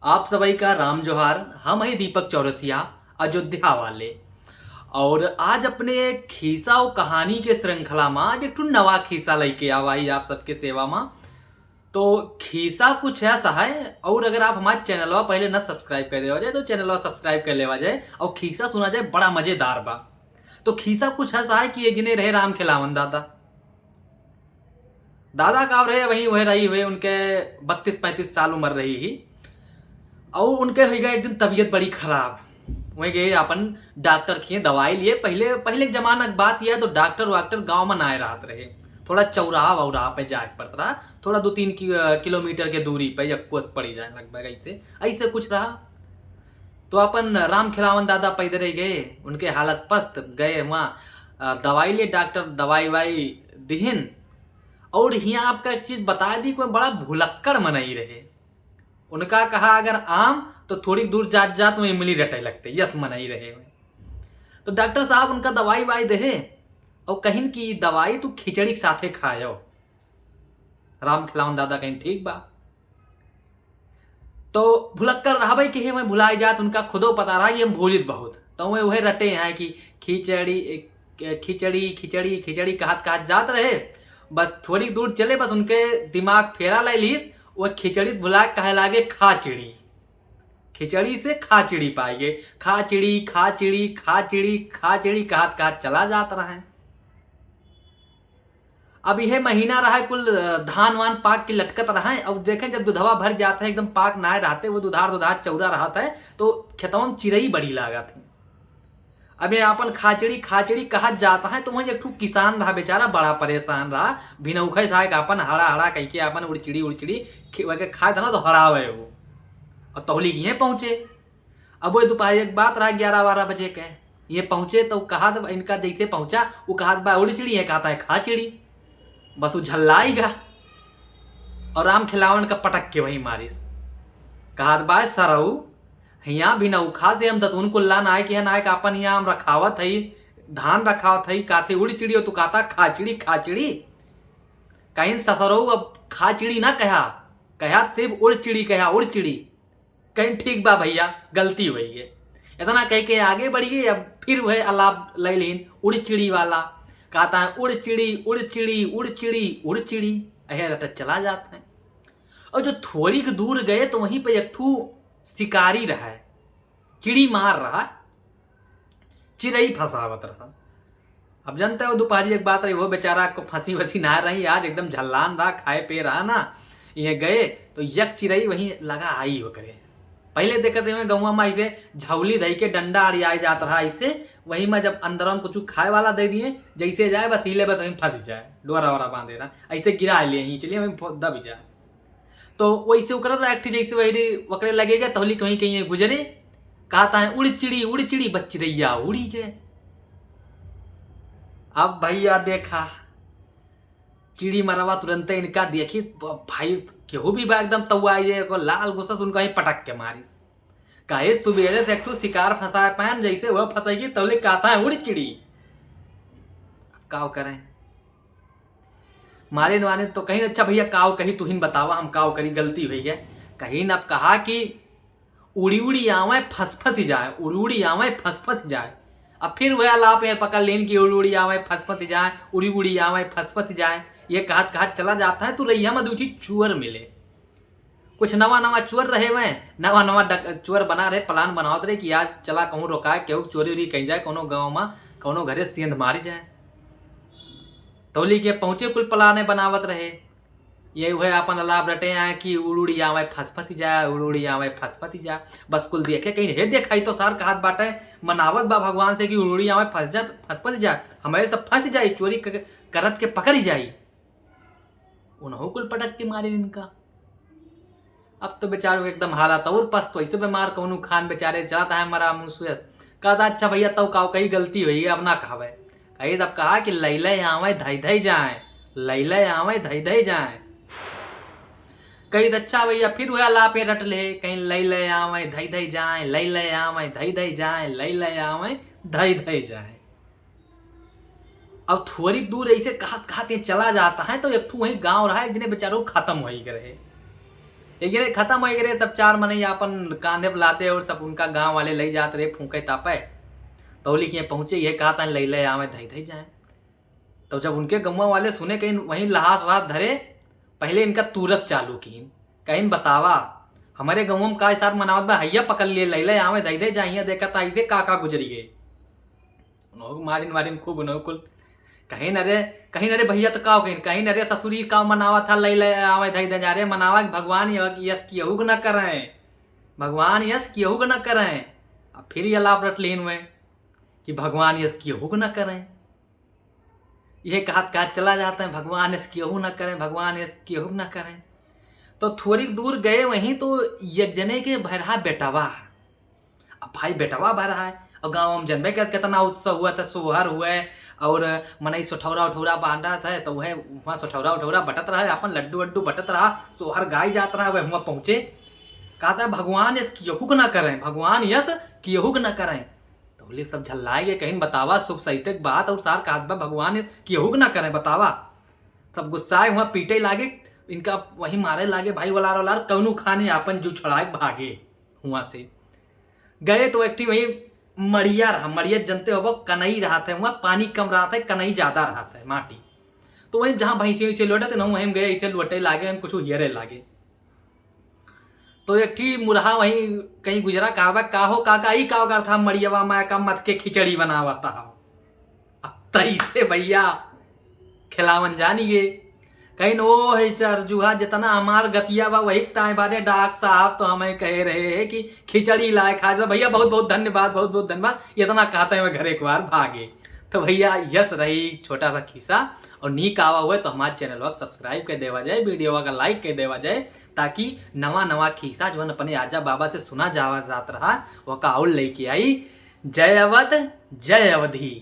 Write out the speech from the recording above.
आप सभी का राम जोहार। हम हैं दीपक चौरसिया, अयोध्या वाले। और आज अपने खीसा और कहानी के श्रृंखला में आज एक ठो नवा खीसा लेके आवाई आप सबके सेवा में। तो खीसा कुछ ऐसा है, और अगर आप हमारे चैनलवा पहले न सब्सक्राइब कर देवा जाए तो चैनलवा सब्सक्राइब कर लेवा जाए और खीसा सुना जाए, बड़ा मजेदार बा। तो खीसा कुछ ऐसा है कि एक जने रहे राम खिलावन दादा। दादा का रहे वही वह रही हुए उनके 32-35 साल उम्र रही ही। और उनके हो गया एक दिन तबीयत बड़ी खराब। वहीं गए अपन डॉक्टर किए, दवाई लिए। पहले पहले के जमाना की बात यह है तो डॉक्टर वाक्टर गांव में ना रहत रहे, थोड़ा चौराहा वौराहा पे जाके पड़ता रहा, थोड़ा 2-3 किलोमीटर के दूरी पे यक्कोस पड़ी जाए लगभग, ऐसे ऐसे कुछ रहा। तो अपन राम खिलावन दादा पैदल ही गए, उनके हालत पस्त गए वहाँ दवाई लिए, डॉक्टर दवाई वाई दिहिन। और यहाँ आपका एक चीज बता दी, कोई बड़ा भुलक्कड़ मनाई रहे। उनका कहा अगर आम तो थोड़ी दूर जात जात में इमली रटे लगते, यस मनाई रहे हुए। तो डॉक्टर साहब उनका दवाई वाई दे और कहीं की दवाई तू खिचड़ी के साथे खायो। राम खिलावन दादा कहीं ठीक बा। तो भुलक्कर रहा भाई कि मैं भुलाई जात, उनका खुदो पता रहा ये हम भूलित बहुत। तो वे वह रटे हैं कि खिचड़ी खिचड़ी खिचड़ी खिचड़ी कहत कहत जात रहे। बस थोड़ी दूर चले, बस उनके दिमाग फेरा ले ली, वह खिचड़ी भुला कहे लागे खाचिड़ी। खिचड़ी से खाचिड़ी पाएंगे, खाचिड़ी खाचिड़ी खाचिड़ी खाचिड़ी कहत कहत चला जाता रहा है। अब यह महीना रहा है, कुल धान वान पाक के लटकत रहा है। अब देखें जब दुधवा भर जाता है, एकदम पाक ना रहते, वो दुधार दुधार चौरा रहता है, तो खेतों में चिड़ई बड़ी लागत है। अब ये अपन खाचड़ी खाचड़ी कहा जाता है। तो वही एक किसान रहा बेचारा, बड़ा परेशान रहा। भिनौखे साहे अपन हड़ा हड़ा कह के अपन उड़चिड़ी उड़चिड़ी खाए था ना, तो हड़ावे वो और तौली किए पहुंचे। अब वो दोपहर एक बात रहा 11-12 बजे के ये पहुंचे। तो कहा इनका जैसे पहुंचा, वो कहा बा उड़चिड़ी है, कहता है खाचिड़ी। बस वो झल्लाएगा और राम खिलावन का पटक के वही मारिस। कहा बा सरऊ यहाँ भी नौखा से हम दतून कुल्ला नाय कि नायक अपन यहाँ हम रखावत है, धान रखावत है, काते उड़ी चिड़ी हो, तू कहता खाचिड़ी खाचिड़ी। कहीं ससरो अब खाचिड़ी ना कहा, कहा सिर्फ उड़ चिड़ी, कहा उड़ चिड़ी। कहीं ठीक बा भैया, गलती हुई है। इतना कह के आगे बढ़िए। अब फिर वह अलाप ले लीन उड़ चिड़ी वाला, कहता है उड़ चिड़ी उड़ चिड़ी उड़ चिड़ी उड़ चिड़ी, रट चला जाता है। और जो थोड़ी दूर गए तो वहीं पे एक शिकारी रहा है, चिड़ी मार रहा, चिड़ई फंसावत रहा। अब जानते हो दोपहरी एक बात रही, वो बेचारा को फंसी वसी ना रही, आज एकदम झल्लान रहा, खाए पे रहा ना। ये गए तो यक चिड़ई वहीं लगा आई हो करे। पहले देखते हुए गौवा में ऐसे झौली दही के डंडा अड़ियाए जाता रहा, ऐसे वहीं में जब अंदर में कुछ खाए वाला दे दिए, जैसे जाए बस हिले, बस वहीं फंस जाए, डोरा वोरा बांधे रहा, ऐसे गिरा लिए चलिए वहीं दब जाए। तो वैसे उकरत एक जैसे वही वकरे लगेगा, तहली कहीं कहीं गुजरे, कहता है उड़ चिड़ी बच्चिड़ैया उड़ी गए। अब भैया देखा चिड़ी मरवा, तुरंत इनका देखी भाई केहू भी एकदम तवा लाल गुस्सा उनका ही पटक के मारिस। कहे सुबेरे से एक शिकार फंसा पान, जैसे वह फंसेगी तबले कहता है उड़ चिड़ी। काव करें मारे नवाने तो कहीं अच्छा भैया काव कही तुहिन बतावा, हम काव करी गलती हुई है। कहीं अब कहा कि उड़ी उड़ी आवे फंस फंस जाए, उड़ी उड़ी आवे फंस फंस जाए। अब फिर वह अलाप पकड़ लेन की उड़ी उड़ी आवे फंस फंस जाए, उड़ी उड़ी आवे फंस फंस जाए, ये कहत कहत चला जाता है। तो रैया में दूठी चुअर मिले, कुछ नवा नवा चुअर रहे हुए, नवा नवा चुअर बना रहे, प्लान बनावत रहे कि आज चला कहूँ रोकाए, केहू चोरी उरी कहीं जाए, कोनो गाँव में कोनो घरे सेंध मारी जाए। तौली के पहुंचे कुल प्लाने बनावत रहे। ये हुए अपन अलाप रटे आए कि उड़ी आवे फसफती जाए, उड़ी आवे फसफती जाए। बस कुल देखे कहीं हे देखाई तो सार कहत बाटे मनावत बा भगवान से कि उड़ी आवे फंस जाए फसफती जाए, हमारे सब फंस जाए, चोरी करत के पकड़ जाई। उन्हों कुल पटक के मारे इनका। अब तो बेचारों एकदम हालत और पस्त वैसे बीमार कौनू खान बेचारे चलाता है मरा मुँह से। कहता अच्छा भैया तब काव कहीं गलती हुई है, अब ना खावे। कहीं तब कहा कि लैले आवे धई धई जाए, लैले आवे धई धई जाए। कहीं अच्छा भैया फिर हुआ लापे रट ले, कहीं लैले आवे धई धई जाए, लैले आवे धई धई जाए, लैले आवे धई धई जाए। अब थोड़ी दूर ऐसे कहत कहते चला जाता है तो एक वही गांव रहा है जिन्हें बेचारों खत्म हो ही रहे। लेकिन खत्म हो गए सब चार मने अपन कांधे पर लाते और सब उनका गांव वाले ले जाते रहे फूके तापे। तो लिखिए पहुंचे ये कहा था ले ले आवे धई धई जाए। तो जब उनके गम्मा वाले सुने कहीं वहीं लहास वहास धरे, पहले इनका तूरत चालू की कहीं बतावा हमारे गाँव में का साथ मनावत बा, हैया पकड़ लिए ले ले आवे धई धई जाइए देखा था ऐसे काका गुजरी गए। मारिन मारिन खूब कुल कहीं न रे भैया तो का कहीं न रे ससुरी का मनावा था ले आवे धई धई जा रे मनावा भगवान यस केहू न करें, भगवान यस केहू न करें। अब फिर ये लाभ रट लीन हुए कि भगवान यस केहू न करें, यह कहा चला जाता है भगवान यस केहू न करें, भगवान यस केहू न करें। तो थोड़ी दूर गए वहीं तो एक जने के भरहा बेटवा, अब भाई बेटवा भरा है और गाँव में जनबे कर कितना उत्सव हुआ था, सोहर हुआ और मनई सोठौरा उठौरा बांधा था। तो वह वहाँ सोठौरा उठौरा बटत रहा है, अपन लड्डू वड्डू बटत रहा, सोहर गाय जात रहा, वह वहाँ पहुँचे कहा था भगवान यस केहू न करें, भगवान यस केहू न करें। तो बोले सब झल्लाए गए कहीं बतावा शुभ सहित बात और सार कहा भगवान केहू न करें बतावा। सब गुस्साए वहाँ पीटे लागे, इनका वहीं मारे लागे भाई वलार वलार कौनू खाने अपन जू छड़ाए भागे। वहाँ से गए तो एक वही मड़िया रहा, मड़िया जनते हो कनई रहा था, वहाँ पानी कम रहा था, कनई ज्यादा रहा था माटी। तो वहीं जहाँ भैंसे वैसे लौटे थे ना वहीं गए ऐसे लौटे लागे, हम कुछ हियरे लागे। तो एक मुरहा वहीं कहीं गुजरा कहा का हो काका ही का था मड़ियावा माया का मत के खिचड़ी बनावा था। अब तई से भैया खिलावन जानी गे कहीं वो है चरजुहा जितना हमार गतिया बा वही ताए बारे डाक साहब तो हमें कह रहे हैं कि खिचड़ी लाए खा जाओ। भैया बहुत बहुत धन्यवाद, बहुत बहुत धन्यवाद, इतना कहते हैं मैं घर एक बार भागे। तो भैया यस रही छोटा सा खिस्सा और नीक आवा हुआ तो हमारे चैनल को सब्सक्राइब कर देवा जाए, वीडियो का लाइक कर देवा जाए ताकि नवा नवा खिस्सा जो अपने आजा बाबा से सुना जावा जात रहा वो का और लेके आई। जय अवध जय अवधी।